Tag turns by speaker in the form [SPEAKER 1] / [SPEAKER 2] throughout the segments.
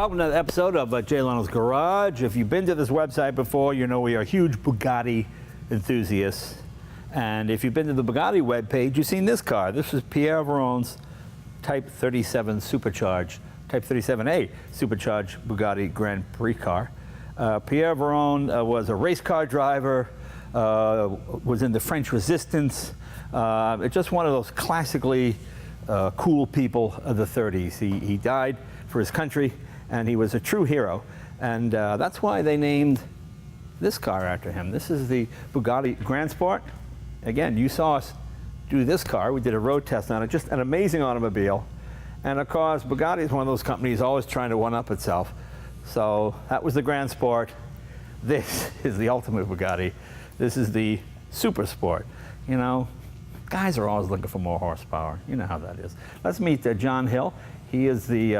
[SPEAKER 1] welcome to the episode of Jay Leno's Garage. If you've been to this website before, you know we are huge Bugatti enthusiasts. And if you've been to the Bugatti webpage, you've seen this car. This is Pierre Veyron's Type 37 Supercharged, Type 37A Supercharged Bugatti Grand Prix car. Pierre Veyron was a race car driver, was in the French Resistance. Just one of those classically cool people of the 30s. He died for his country, and he was a true hero. And that's why they named this car after him. This is the Bugatti Grand Sport. Again, you saw us do this car. We did a road test on it. Just an amazing automobile. And of course, Bugatti is one of those companies always trying to one-up itself. So that was the Grand Sport. This is the ultimate Bugatti. This is the Super Sport. You know, guys are always looking for more horsepower. You know how that is. Let's meet John Hill. He is the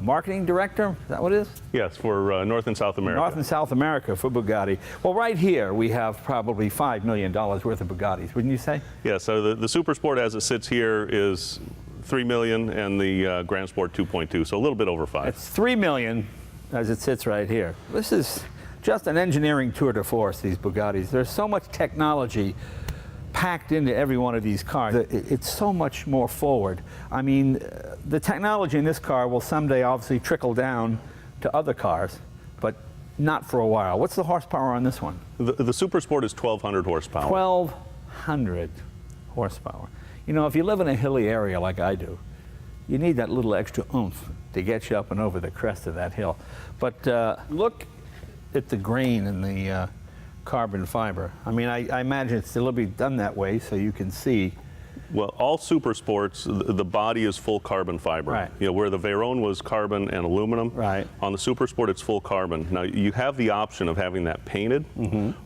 [SPEAKER 1] marketing director. Is that what it is?
[SPEAKER 2] Yes, for North and South America.
[SPEAKER 1] North and South America for Bugatti. Well, right here we have probably $5 million worth of Bugattis, wouldn't you say?
[SPEAKER 2] Yeah, so the Super Sport as it sits here is $3 million, and the Grand Sport 2.2, so a little bit over 5.
[SPEAKER 1] It's $3 million as it sits right here. This is just an engineering tour de force, these Bugattis. There's so much technology packed into every one of these cars. It's so much more forward. I mean, the technology in this car will someday obviously trickle down to other cars, but not for a while. What's the horsepower on this one?
[SPEAKER 2] The Super Sport is 1,200 horsepower.
[SPEAKER 1] 1,200 horsepower. You know, if you live in a hilly area like I do, you need that little extra oomph to get you up and over the crest of that hill. But look at the grain in the carbon fiber. I mean, I imagine it's deliberately done that way so you can see.
[SPEAKER 2] Well, all Super Sports, the body is full carbon fiber.
[SPEAKER 1] Right.
[SPEAKER 2] You know, where the Veyron was carbon and aluminum.
[SPEAKER 1] Right.
[SPEAKER 2] On the Super Sport, it's full carbon. Now, you have the option of having that painted,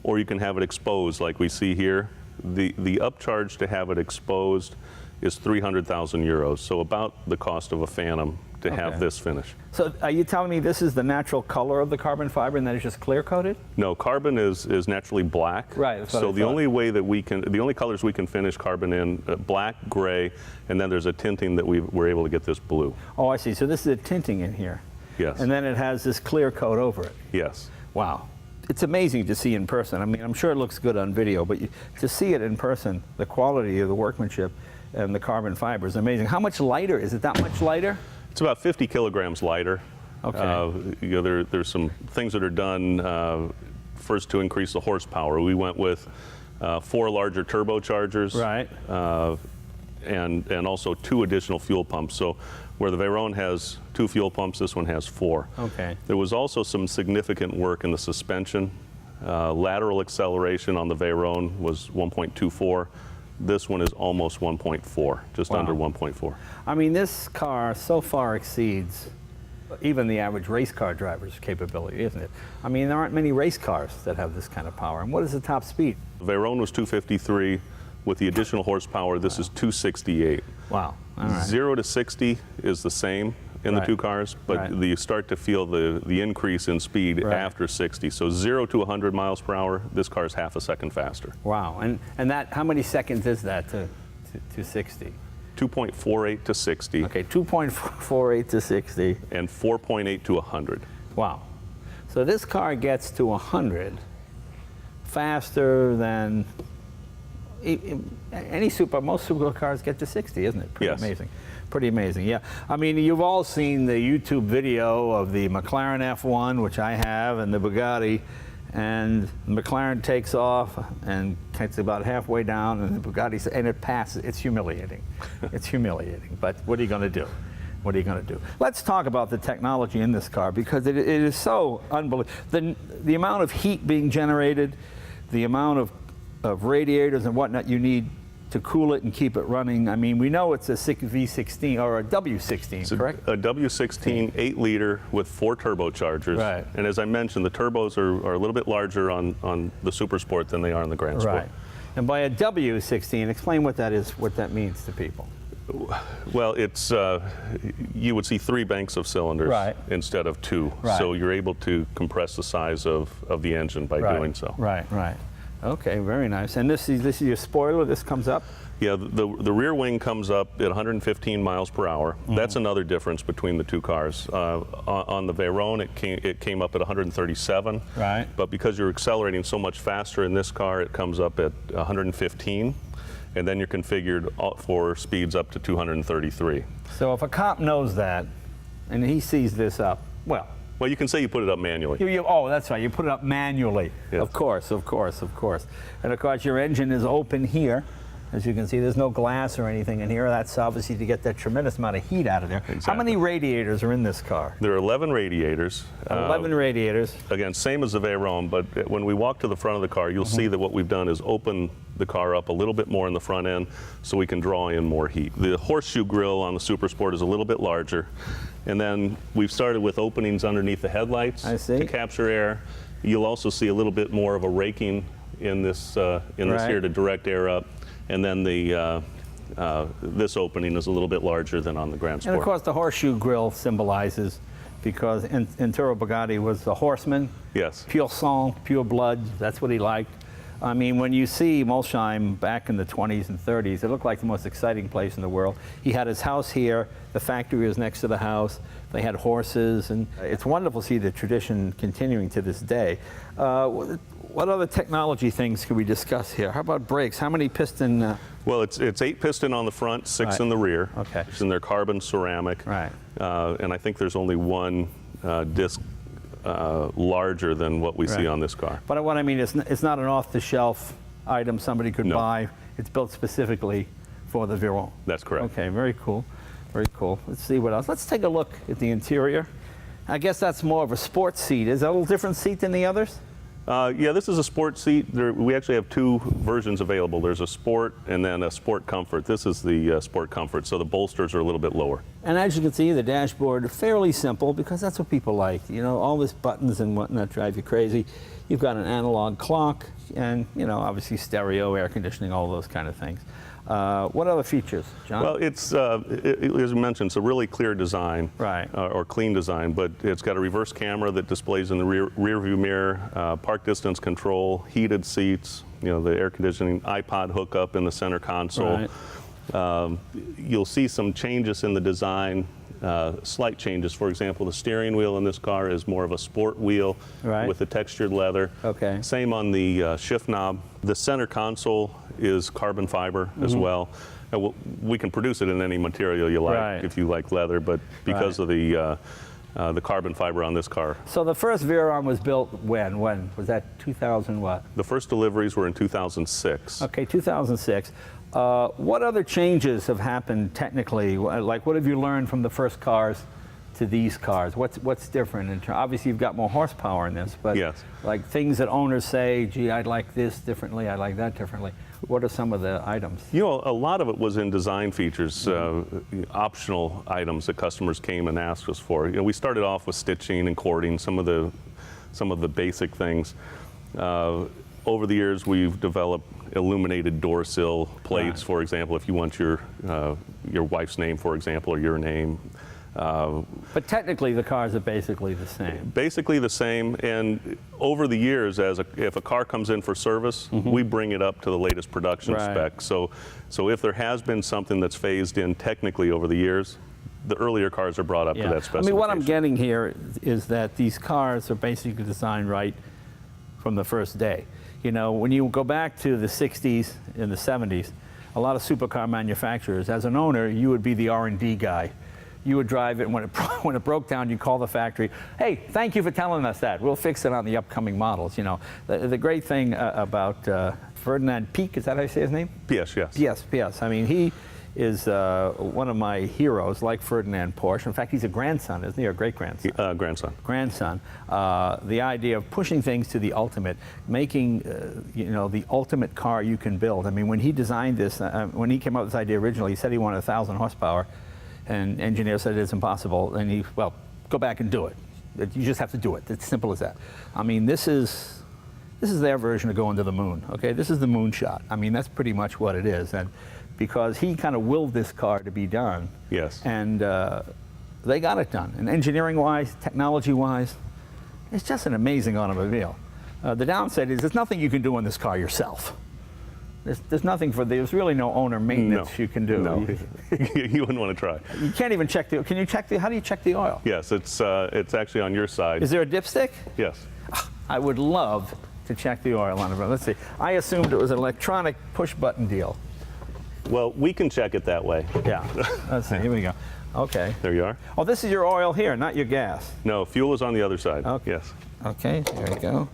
[SPEAKER 2] or you can have it exposed like we see here. The upcharge to have it exposed is 300,000 euros, so about the cost of a Phantom to have this finish.
[SPEAKER 1] So are you telling me this is the natural color of the carbon fiber and that it's just clear coated?
[SPEAKER 2] No, carbon is naturally black.
[SPEAKER 1] Right. That's what
[SPEAKER 2] So
[SPEAKER 1] I
[SPEAKER 2] the
[SPEAKER 1] thought.
[SPEAKER 2] only way that we can, the only colors we can finish carbon in, black, gray, and then there's a tinting that we're able to get this blue.
[SPEAKER 1] Oh, I see. So this is a tinting in here.
[SPEAKER 2] Yes.
[SPEAKER 1] And then it has this clear coat over it.
[SPEAKER 2] Yes.
[SPEAKER 1] Wow. It's amazing to see in person. I mean, I'm sure it looks good on video, but to see it in person, the quality of the workmanship and the carbon fiber is amazing. How much lighter? Is it that much lighter?
[SPEAKER 2] It's about 50 kilograms lighter.
[SPEAKER 1] Okay.
[SPEAKER 2] You know, there's some things that are done first to increase the horsepower. We went with 4 larger turbochargers.
[SPEAKER 1] Right.
[SPEAKER 2] And also 2 additional fuel pumps. So where the Veyron has 2 fuel pumps, this one has 4.
[SPEAKER 1] Okay.
[SPEAKER 2] There was also some significant work in the suspension. Lateral acceleration on the Veyron was 1.24. This one is almost 1.4, just under 1.4.
[SPEAKER 1] I mean, this car so far exceeds even the average race car driver's capability, isn't it? I mean, there aren't many race cars that have this kind of power. And what is the top speed?
[SPEAKER 2] The Veyron was 253. With the additional horsepower, this is 268.
[SPEAKER 1] Wow. All right.
[SPEAKER 2] 0 to 60 is the same in the 2 cars, but you start to feel the increase in speed after 60. So 0 to 100 miles per hour, this car is half a second faster.
[SPEAKER 1] Wow. And that, how many seconds is that to 60?
[SPEAKER 2] 2.48 to 60.
[SPEAKER 1] Okay, 2.48 to 60.
[SPEAKER 2] And 4.8 to 100.
[SPEAKER 1] Wow. So this car gets to 100 faster than most supercars get to 60, isn't it? Pretty amazing. Pretty amazing, yeah. I mean, you've all seen the YouTube video of the McLaren F1, which I have, and the Bugatti, and the McLaren takes off and gets about halfway down, and the Bugatti, and it passes. It's humiliating. It's humiliating, but what are you going to do? What are you going to do? Let's talk about the technology in this car, because it is so unbelievable. The amount of heat being generated, the amount of radiators and whatnot you need to cool it and keep it running. I mean, we know it's a V16 or a W16, correct?
[SPEAKER 2] A W16 8-liter with 4 turbochargers.
[SPEAKER 1] Right.
[SPEAKER 2] And as I mentioned, the turbos are a little bit larger on the Super Sport than they are on the Grand Sport.
[SPEAKER 1] Right. And by a W16, explain what that is, what that means to people.
[SPEAKER 2] Well, it's you would see 3 banks of cylinders instead of 2. So you're able to compress the size of the engine by doing so.
[SPEAKER 1] Right. Okay, very nice. And this is your spoiler. This comes up.
[SPEAKER 2] Yeah, the rear wing comes up at 115 miles per hour. That's another difference between the two cars. On the Veyron, it came up at 137.
[SPEAKER 1] Right.
[SPEAKER 2] But because you're accelerating so much faster in this car, it comes up at 115. And then you're configured for speeds up to 233.
[SPEAKER 1] So if a cop knows that, and he sees this up, well,
[SPEAKER 2] you can say you put it up manually.
[SPEAKER 1] oh, that's right. You put it up manually.
[SPEAKER 2] Yes.
[SPEAKER 1] Of course, of course, of course. And of course, your engine is open here. As you can see, there's no glass or anything in here. That's obviously to get that tremendous amount of heat out of there.
[SPEAKER 2] Exactly.
[SPEAKER 1] How many radiators are in this car?
[SPEAKER 2] There are 11 radiators.
[SPEAKER 1] 11 radiators.
[SPEAKER 2] Again, same as the Veyron, but when we walk to the front of the car, you'll see that what we've done is open the car up a little bit more in the front end so we can draw in more heat. The horseshoe grille on the Super Sport is a little bit larger. And then we've started with openings underneath the headlights to capture air. You'll also see a little bit more of a raking in this here to direct air up. And then this opening is a little bit larger than on the Grand Sport.
[SPEAKER 1] And of course, the horseshoe grille symbolizes, because Intero Bugatti was a horseman.
[SPEAKER 2] Yes.
[SPEAKER 1] Pure sang, pure blood. That's what he liked. I mean, when you see Molsheim back in the 20s and 30s, it looked like the most exciting place in the world. He had his house here. The factory was next to the house. They had horses, and it's wonderful to see the tradition continuing to this day. What other technology things can we discuss here? How about brakes? How many piston?
[SPEAKER 2] Well, it's 8 piston on the front, 6 in the rear.
[SPEAKER 1] Okay.
[SPEAKER 2] And they're carbon ceramic.
[SPEAKER 1] Right.
[SPEAKER 2] And I think there's only one disc larger than what we see on this car.
[SPEAKER 1] But what I mean is, it's not an off-the-shelf item somebody could buy. It's built specifically for the Veyron.
[SPEAKER 2] That's correct.
[SPEAKER 1] Okay, very cool. Very cool. Let's see what else. Let's take a look at the interior. I guess that's more of a sports seat. Is that a little different seat than the others?
[SPEAKER 2] Yeah, this is a sport seat. We actually have 2 versions available. There's a Sport and then a Sport Comfort. This is the Sport Comfort, so the bolsters are a little bit lower.
[SPEAKER 1] And as you can see, the dashboard, fairly simple, because that's what people like. You know, all this buttons and whatnot drive you crazy. You've got an analog clock and, you know, obviously stereo, air conditioning, all those kind of things. What other features, John?
[SPEAKER 2] Well, it's, as we mentioned, it's a really clear design,
[SPEAKER 1] right.
[SPEAKER 2] Or clean design, but it's got a reverse camera that displays in the rear view mirror, park distance control, heated seats, you know, the air conditioning, iPod hookup in the center console. Right. You'll see some changes in the design, slight changes. For example, the steering wheel in this car is more of a sport wheel with the textured leather. Okay. Same on the shift knob. The center console is carbon fiber as well. We can produce it in any material you like if you like leather, but because of the carbon fiber on this car.
[SPEAKER 1] So the first Veyron was built when? When? Was that 2000 what?
[SPEAKER 2] The first deliveries were in 2006.
[SPEAKER 1] Okay, 2006. What other changes have happened technically? Like, what have you learned from the first cars to these cars? What's different? Obviously, you've got more horsepower in this, but like things that owners say, gee, I'd like this differently, I'd like that differently. What are some of the items? You
[SPEAKER 2] know, a lot of it was in design features, optional items that customers came and asked us for. You know, we started off with stitching and cording, some of the basic things. Over the years, we've developed illuminated door sill plates, for example, if you want your wife's name, for example, or your name.
[SPEAKER 1] But technically, the cars are basically the same.
[SPEAKER 2] Basically the same, and over the years, if a car comes in for service, we bring it up to the latest production spec. So if there has been something that's phased in technically over the years, the earlier cars are brought up to that specification.
[SPEAKER 1] I mean, what I'm getting here is that these cars are basically designed right from the first day. You know, when you go back to the 60s and the 70s, a lot of supercar manufacturers, as an owner, you would be the R&D guy. You would drive it, and when it broke down, you call the factory. Hey, thank you for telling us that. We'll fix it on the upcoming models. You know, the great thing about Ferdinand Piëch, is that how you say his name?
[SPEAKER 2] Piëch, yes.
[SPEAKER 1] Piëch. I mean, he is one of my heroes, like Ferdinand Porsche. In fact, he's a grandson, isn't he, or great-grandson?
[SPEAKER 2] Grandson. Grandson.
[SPEAKER 1] The idea of pushing things to the ultimate, making, you know, the ultimate car you can build. I mean, when he designed this, when he came up with this idea originally, he said he wanted 1,000 horsepower. And engineers said it's impossible, and well, go back and do it. You just have to do it. It's simple as that. I mean, this is their version of going to the moon, okay? This is the moonshot. I mean, that's pretty much what it is. And because he kind of willed this car to be done.
[SPEAKER 2] Yes.
[SPEAKER 1] And they got it done. And engineering-wise, technology-wise, it's just an amazing automobile. The downside is there's nothing you can do on this car yourself. There's nothing there's really no owner maintenance you can do.
[SPEAKER 2] No, you wouldn't want to try.
[SPEAKER 1] You can't even check how do you check the oil?
[SPEAKER 2] Yes, it's actually on your side.
[SPEAKER 1] Is there a dipstick?
[SPEAKER 2] Yes.
[SPEAKER 1] I would love to check the oil on it. Let's see. I assumed it was an electronic push button deal.
[SPEAKER 2] Well, we can check it that way.
[SPEAKER 1] Yeah. Let's see. Here we go. Okay.
[SPEAKER 2] There you are.
[SPEAKER 1] Oh, this is your oil here, not your gas.
[SPEAKER 2] No, fuel is on the other side.
[SPEAKER 1] Okay.
[SPEAKER 2] Yes.
[SPEAKER 1] Okay, there we go.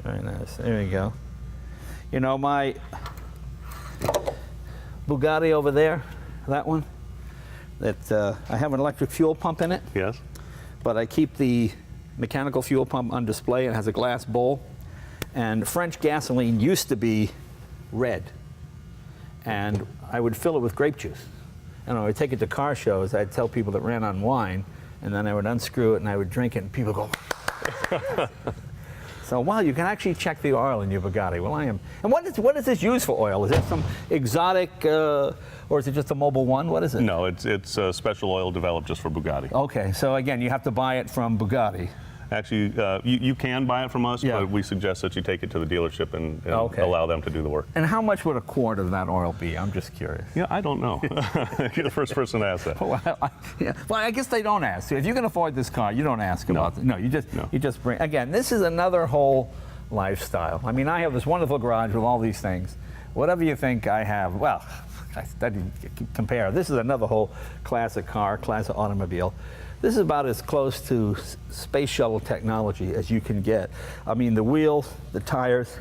[SPEAKER 1] Very nice. There we go. You know, my Bugatti over there, that one, that I have an electric fuel pump in it,
[SPEAKER 2] Yes.
[SPEAKER 1] but I keep the mechanical fuel pump on display. It has a glass bowl. And French gasoline used to be red. And I would fill it with grape juice. And I would take it to car shows. I'd tell people that ran on wine, and then I would unscrew it and I would drink it, and people go. So, wow, you can actually check the oil in your Bugatti. Well, I am. And what is this used for oil? Is it some exotic, or is it just a Mobil 1? What is it?
[SPEAKER 2] No, it's a special oil developed just for Bugatti.
[SPEAKER 1] Okay, so again, you have to buy it from Bugatti.
[SPEAKER 2] Actually, you can buy it from us,
[SPEAKER 1] Yeah.
[SPEAKER 2] but we suggest that you take it to the dealership and
[SPEAKER 1] Okay.
[SPEAKER 2] allow them to do the work.
[SPEAKER 1] And how much would a quart of that oil be? I'm just curious.
[SPEAKER 2] Yeah, I don't know. You're the first person to ask that.
[SPEAKER 1] Well, I guess they don't ask. If you can afford this car, you don't ask about it. No, you just bring. Again, this is another whole lifestyle. I mean, I have this wonderful garage with all these things. Whatever you think I have, well, I compare. This is another whole classic car, classic automobile. This is about as close to space shuttle technology as you can get. I mean, the wheels, the tires,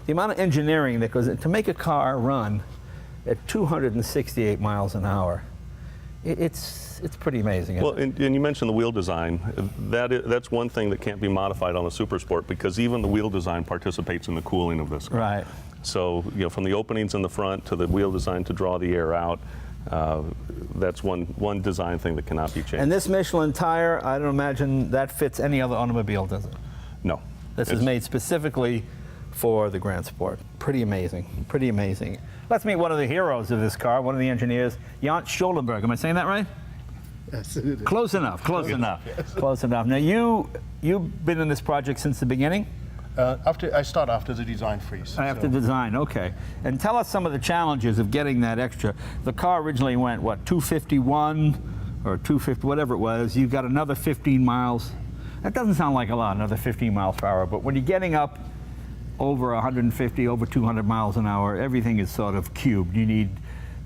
[SPEAKER 1] the amount of engineering that goes into to make a car run at 268 miles an hour. It's pretty amazing.
[SPEAKER 2] Well, and you mentioned the wheel design. That's one thing that can't be modified on the Super Sport, because even the wheel design participates in the cooling of this car.
[SPEAKER 1] Right.
[SPEAKER 2] So, from the openings in the front to the wheel design to draw the air out, that's one design thing that cannot be changed.
[SPEAKER 1] And this Michelin tire, I don't imagine that fits any other automobile, does it?
[SPEAKER 2] No.
[SPEAKER 1] This is made specifically for the Grand Sport. Pretty amazing, pretty amazing. Let's meet one of the heroes of this car, one of the engineers, Jan Scholenberg. Am I saying that right?
[SPEAKER 3] Absolutely.
[SPEAKER 1] Close enough, close enough, close enough. Now you've been in this project since the beginning?
[SPEAKER 3] I start after the design freeze.
[SPEAKER 1] After design, okay. And tell us some of the challenges of getting that extra. The car originally went, what, 251 or 250, whatever it was. You've got another 15 miles. That doesn't sound like a lot, another 15 miles per hour, but when you're getting up over 150, over 200 miles an hour, everything is sort of cubed. You need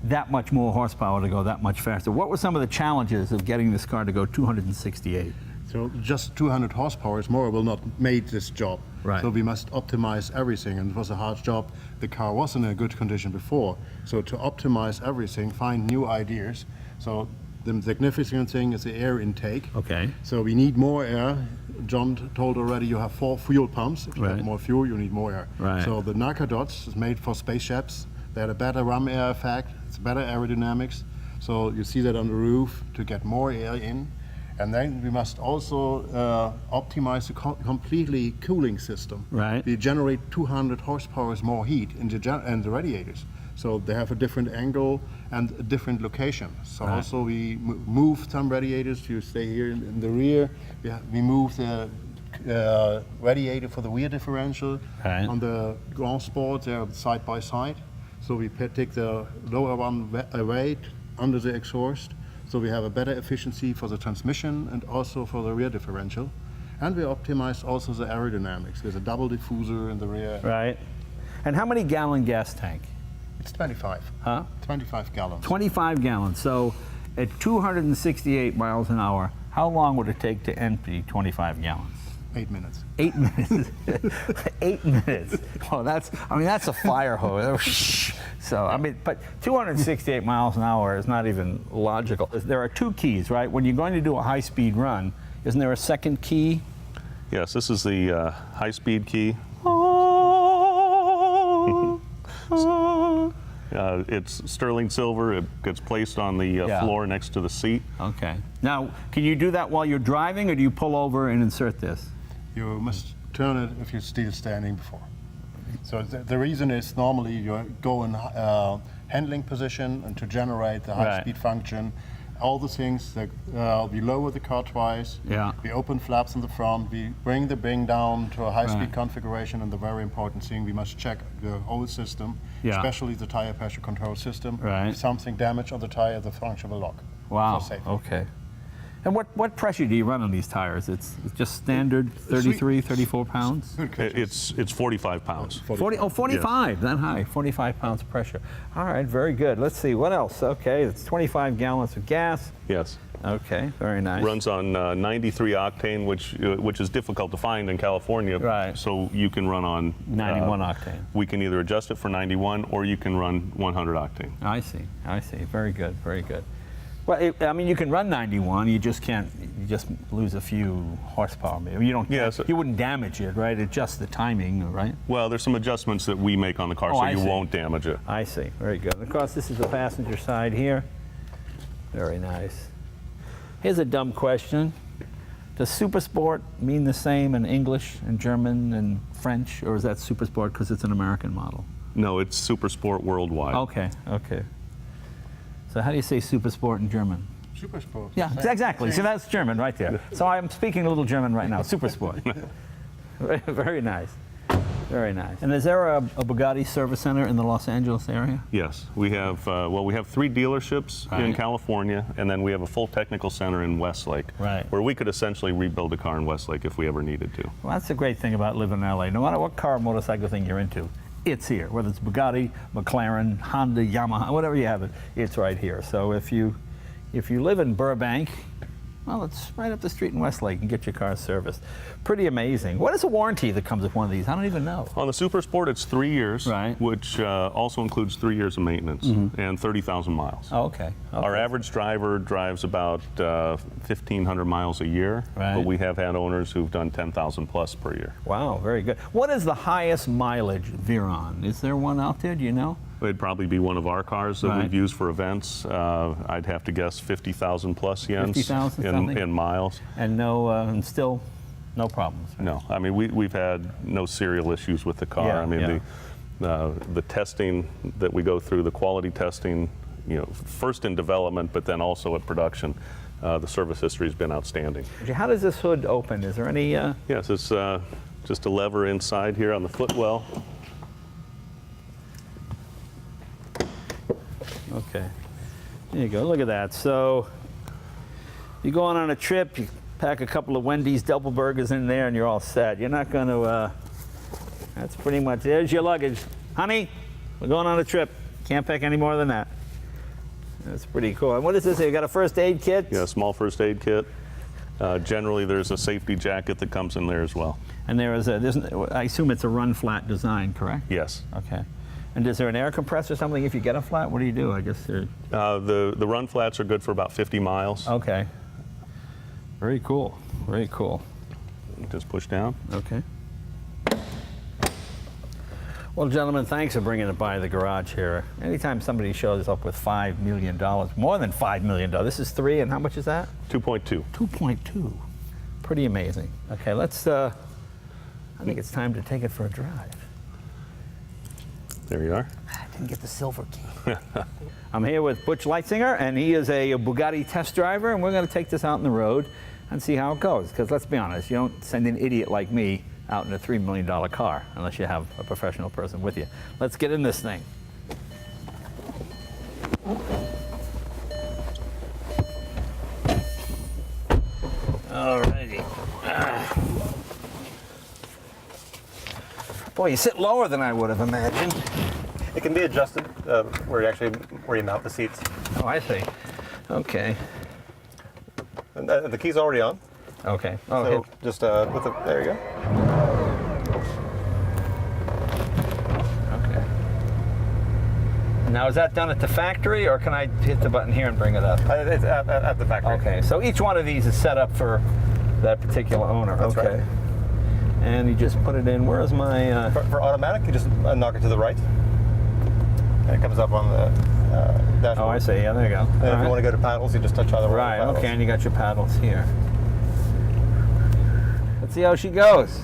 [SPEAKER 1] that much more horsepower to go that much faster. What were some of the challenges of getting this car to go 268?
[SPEAKER 3] So just 200 horsepower more will not make this job.
[SPEAKER 1] Right.
[SPEAKER 3] So we must optimize everything, and it was a hard job. The car was in a good condition before. So to optimize everything, find new ideas. So the significant thing is the air intake.
[SPEAKER 1] Okay.
[SPEAKER 3] So we need more air. John told already you have 4 fuel pumps. If you
[SPEAKER 1] Right.
[SPEAKER 3] have more fuel, you need more air.
[SPEAKER 1] Right.
[SPEAKER 3] So the Naka Dots is made for spaceships. They had a better ram air effect. It's better aerodynamics. So you see that on the roof to get more air in. And then we must also optimize the completely cooling system.
[SPEAKER 1] Right.
[SPEAKER 3] We generate 200 horsepower more heat in the radiators. So they have a different angle and a different location. So
[SPEAKER 1] Right.
[SPEAKER 3] also we move some radiators. You stay here in the rear. We move the radiator for the rear differential.
[SPEAKER 1] Right.
[SPEAKER 3] On the Grand Sport, they're side by side. So we take the lower one away under the exhaust. So we have a better efficiency for the transmission and also for the rear differential. And we optimize also the aerodynamics. There's a double diffuser in the rear.
[SPEAKER 1] Right. And how many gallon gas tank?
[SPEAKER 3] It's 25.
[SPEAKER 1] Huh?
[SPEAKER 3] 25 gallons.
[SPEAKER 1] 25 gallons. So at 268 miles an hour, how long would it take to empty 25 gallons?
[SPEAKER 3] 8 minutes.
[SPEAKER 1] 8 minutes. 8 minutes. Oh, that's a fire hose. So, but 268 miles an hour is not even logical. There are 2 keys, right? When you're going to do a high-speed run, isn't there a second key?
[SPEAKER 2] Yes, this is the high-speed key. It's sterling silver. It gets placed on the floor next to the seat.
[SPEAKER 1] Okay. Now, can you do that while you're driving, or do you pull over and insert this?
[SPEAKER 3] You must turn it if you're still standing before. So the reason is normally you go in handling position and to generate the high-speed function, all the things that we lower the car twice.
[SPEAKER 1] Yeah.
[SPEAKER 3] We open flaps in the front. We bring the bing down to a high-speed
[SPEAKER 1] Right.
[SPEAKER 3] configuration, and the very important thing, we must check the whole system,
[SPEAKER 1] Yeah.
[SPEAKER 3] especially the tire pressure control system.
[SPEAKER 1] Right.
[SPEAKER 3] If something damaged on the tire, the function will lock.
[SPEAKER 1] Wow.
[SPEAKER 3] For safety.
[SPEAKER 1] Okay. And what pressure do you run on these tires? It's just standard 33, 34 pounds?
[SPEAKER 3] Good catch.
[SPEAKER 2] It's 45 pounds.
[SPEAKER 1] 45, that high, 45 pounds pressure. All right, very good. Let's see, what else? Okay, it's 25 gallons of gas.
[SPEAKER 2] Yes.
[SPEAKER 1] Okay, very nice.
[SPEAKER 2] Runs on 93 octane, which is difficult to find in California.
[SPEAKER 1] Right.
[SPEAKER 2] So you can run on
[SPEAKER 1] 91 octane.
[SPEAKER 2] We can either adjust it for 91 or you can run 100 octane.
[SPEAKER 1] I see, I see. Very good, very good. Well, I mean, you can run 91, you just can't, you just lose a few horsepower. Maybe. You don't,
[SPEAKER 2] Yes.
[SPEAKER 1] you wouldn't damage it, right? It's just the timing, right?
[SPEAKER 2] Well, there's some adjustments that we make on the car
[SPEAKER 1] Oh,
[SPEAKER 2] so
[SPEAKER 1] I
[SPEAKER 2] you
[SPEAKER 1] see.
[SPEAKER 2] won't damage it.
[SPEAKER 1] I see, very good. Of course, this is the passenger side here. Very nice. Here's a dumb question. Does Super Sport mean the same in English and German and French, or is that Super Sport because it's an American model?
[SPEAKER 2] No, it's Super Sport worldwide.
[SPEAKER 1] Okay, okay. So how do you say Super Sport in German?
[SPEAKER 3] Super Sport.
[SPEAKER 1] Yeah, exactly. So that's German right there. So I'm speaking a little German right now. Super Sport. Very nice. Very nice. And is there a Bugatti service center in the Los Angeles area?
[SPEAKER 2] Yes, we have. Well, we have 3 dealerships in
[SPEAKER 1] Right.
[SPEAKER 2] California, and then we have a full technical center in Westlake,
[SPEAKER 1] Right.
[SPEAKER 2] where we could essentially rebuild a car in Westlake if we ever needed to.
[SPEAKER 1] Well, that's the great thing about living in LA. No matter what car or motorcycle thing you're into, it's here. Whether it's Bugatti, McLaren, Honda, Yamaha, whatever you have, it's right here. So if you live in Burbank, well, it's right up the street in Westlake and get your car serviced. Pretty amazing. What is a warranty that comes with one of these? I don't even know.
[SPEAKER 2] On the Super Sport, it's 3 years,
[SPEAKER 1] Right.
[SPEAKER 2] which also includes 3 years of maintenance and 30,000 miles.
[SPEAKER 1] Oh, okay.
[SPEAKER 2] Our average driver drives about 1,500 miles a year,
[SPEAKER 1] Right.
[SPEAKER 2] but we have had owners who've done 10,000 plus per year.
[SPEAKER 1] Wow, very good. What is the highest mileage Veyron? Is there one out there? Do you know?
[SPEAKER 2] It'd probably be one of our cars that
[SPEAKER 1] Right.
[SPEAKER 2] we've used for events. I'd have to guess 50,000 plus yens
[SPEAKER 1] 50,000 something?
[SPEAKER 2] in miles.
[SPEAKER 1] And no, and still no problems. Right?
[SPEAKER 2] No, I mean we've had no serial issues with the car.
[SPEAKER 1] Yeah,
[SPEAKER 2] I mean
[SPEAKER 1] yeah.
[SPEAKER 2] the testing that we go through, the quality testing, first in development, but then also at production, the service history has been outstanding.
[SPEAKER 1] How does this hood open? Is there any?
[SPEAKER 2] Yes, it's just a lever inside here on the footwell.
[SPEAKER 1] Okay. There you go. Look at that. So you go on a trip, you pack a couple of Wendy's double burgers in there, and you're all set. You're not going to. That's pretty much. There's your luggage, honey. We're going on a trip. Can't pack any more than that. That's pretty cool. And what is this? You got a first aid kit?
[SPEAKER 2] Yeah, a small first aid kit. Generally, there's a safety jacket that comes in there as well.
[SPEAKER 1] And I assume it's a run flat design, correct?
[SPEAKER 2] Yes.
[SPEAKER 1] Okay. And is there an air compressor or something if you get a flat? What do you do? I guess there.
[SPEAKER 2] The run flats are good for about 50 miles.
[SPEAKER 1] Okay. Very cool. Very cool.
[SPEAKER 2] Just push down.
[SPEAKER 1] Okay. Well, gentlemen, thanks for bringing it by the garage here. Anytime somebody shows up with $5 million, more than $5 million, this is 3, and how much is that?
[SPEAKER 2] 2.2.
[SPEAKER 1] 2.2. Pretty amazing. Okay, let's, I think it's time to take it for a drive.
[SPEAKER 2] There you are.
[SPEAKER 1] I didn't get the silver key. I'm here with Butch Leitzinger, and he is a Bugatti test driver, and we're going to take this out on the road and see how it goes. Because let's be honest, you don't send an idiot like me out in a $3 million car unless you have a professional person with you. Let's get in this thing. Alrighty. Boy, you sit lower than I would have imagined.
[SPEAKER 4] It can be adjusted where you mount the seats.
[SPEAKER 1] Oh, I see. Okay.
[SPEAKER 4] And the key's already on.
[SPEAKER 1] Okay. Oh,
[SPEAKER 4] So
[SPEAKER 1] hit.
[SPEAKER 4] just with the, there you go.
[SPEAKER 1] Okay. Now, is that done at the factory, or can I hit the button here and bring it up?
[SPEAKER 4] It's at the factory.
[SPEAKER 1] Okay. So each one of these is set up for that particular owner.
[SPEAKER 4] That's
[SPEAKER 1] okay.
[SPEAKER 4] right.
[SPEAKER 1] And you just put it in. Where's my?
[SPEAKER 4] For automatic, you just knock it to the right. And it comes up on the dashboard.
[SPEAKER 1] Oh, I see. Yeah, there you go.
[SPEAKER 4] And
[SPEAKER 1] All
[SPEAKER 4] if
[SPEAKER 1] right.
[SPEAKER 4] you want to go to paddles, you just touch either one
[SPEAKER 1] Right.
[SPEAKER 4] of the paddles.
[SPEAKER 1] Okay. And you got your paddles here. Let's see how she goes.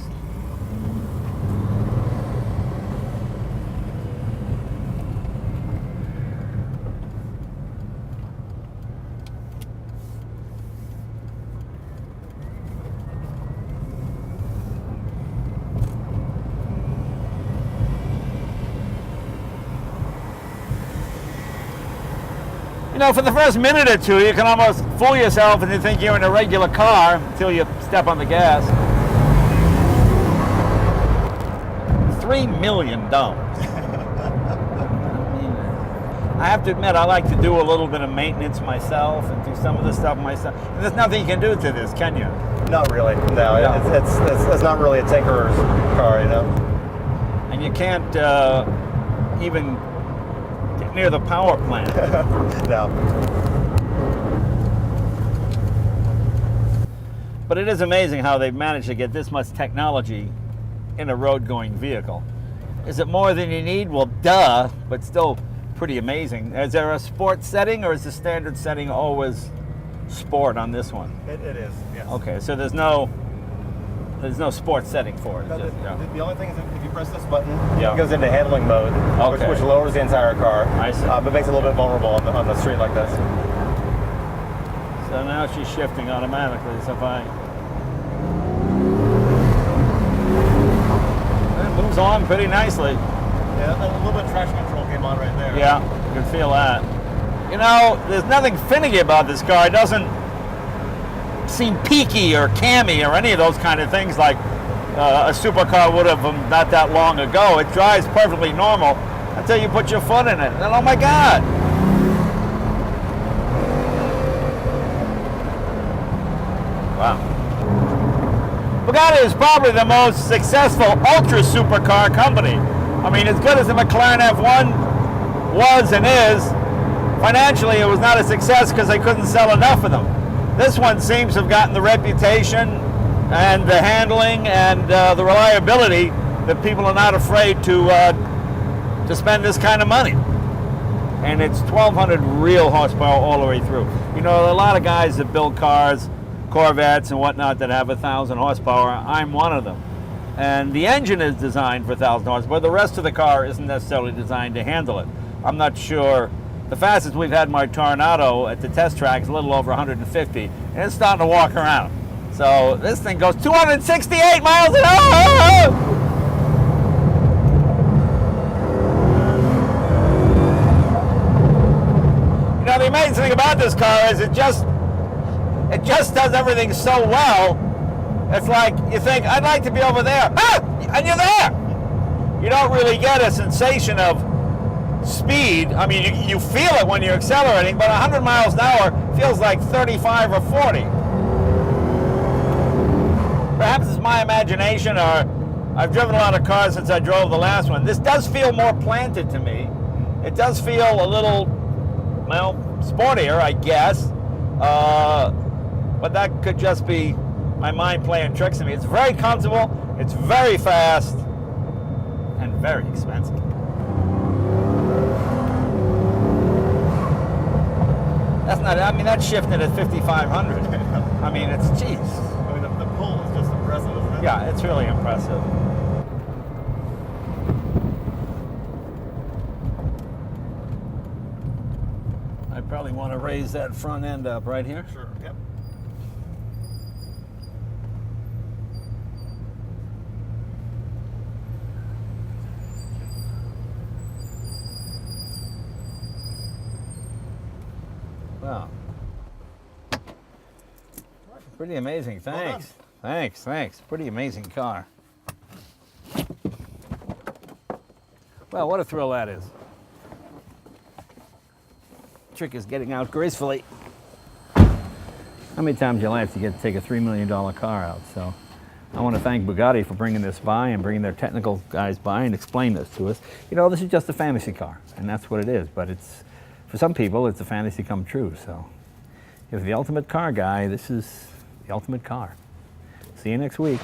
[SPEAKER 1] know, for the first minute or two, you can almost fool yourself and you think you're in a regular car until you step on the gas. $3 million. I have to admit, I like to do a little bit of maintenance myself and do some of the stuff myself. And there's nothing you can do to this, can you?
[SPEAKER 4] Not really. No,
[SPEAKER 1] Yeah.
[SPEAKER 4] it's not really a tinkerer's car, you know.
[SPEAKER 1] And you can't even get near the power plant.
[SPEAKER 4] No.
[SPEAKER 1] But it is amazing how they've managed to get this much technology in a road-going vehicle. Is it more than you need? Well, duh, but still pretty amazing. Is there a sport setting, or is the standard setting always sport on this one?
[SPEAKER 4] It is, yes.
[SPEAKER 1] Okay, so there's no sport setting for it.
[SPEAKER 4] No,
[SPEAKER 1] It's just,
[SPEAKER 4] the only thing is if you press this button,
[SPEAKER 1] Yeah.
[SPEAKER 4] it goes into handling mode,
[SPEAKER 1] Okay.
[SPEAKER 4] which lowers the entire car.
[SPEAKER 1] I see.
[SPEAKER 4] But makes it a little bit vulnerable on the street like this.
[SPEAKER 1] So now she's shifting automatically. So if it moves on pretty nicely.
[SPEAKER 4] Yeah, a little bit of traction control came on right there.
[SPEAKER 1] Yeah, you can feel that. You know, there's nothing finicky about this car. It doesn't seem peaky or cammy or any of those kind of things like a supercar would have not that long ago. It drives perfectly normal until you put your foot in it. And then, oh my God. Wow. Bugatti is probably the most successful ultra supercar company. I mean, as good as the McLaren F1 was and is, financially it was not a success because they couldn't sell enough of them. This one seems to have gotten the reputation and the handling and the reliability that people are not afraid to spend this kind of money. And it's 1,200 real horsepower all the way through. You know, a lot of guys that build cars, Corvettes and whatnot, that have 1,000 horsepower. I'm one of them. And the engine is designed for 1,000 horsepower. The rest of the car isn't necessarily designed to handle it. I'm not sure. The fastest we've had my Tornado at the test track is a little over 150, and it's starting to walk around. So this thing goes 268 miles an hour! You know, the amazing thing about this car is it just does everything so well. It's like you think, I'd like to be over there. Ah! And you're there! You don't really get a sensation of speed. I mean, you feel it when you're accelerating, but 100 miles an hour feels like 35 or 40. Perhaps it's my imagination, or I've driven a lot of cars since I drove the last one. This does feel more planted to me. It does feel a little, well, sportier, I guess. But that could just be my mind playing tricks on me. It's very comfortable, it's very fast, and very expensive. That's not, I mean, that's shifting at 5,500. I mean, it's, geez.
[SPEAKER 4] I mean, the pull is just impressive, isn't it?
[SPEAKER 1] Yeah, it's really impressive. I probably want to raise that front end up right here.
[SPEAKER 4] Sure, yep.
[SPEAKER 1] Wow. Pretty amazing. Thanks. Thanks. Pretty amazing car. Well, what a thrill that is. Trick is getting out gracefully. How many times in your life do you get to take a $3 million car out? So I want to thank Bugatti for bringing this by and bringing their technical guys by and explain this to us. You know, this is just a fantasy car, and that's what it is. But it's, for some people, it's a fantasy come true. So if you're the ultimate car guy, this is the ultimate car. See you next week.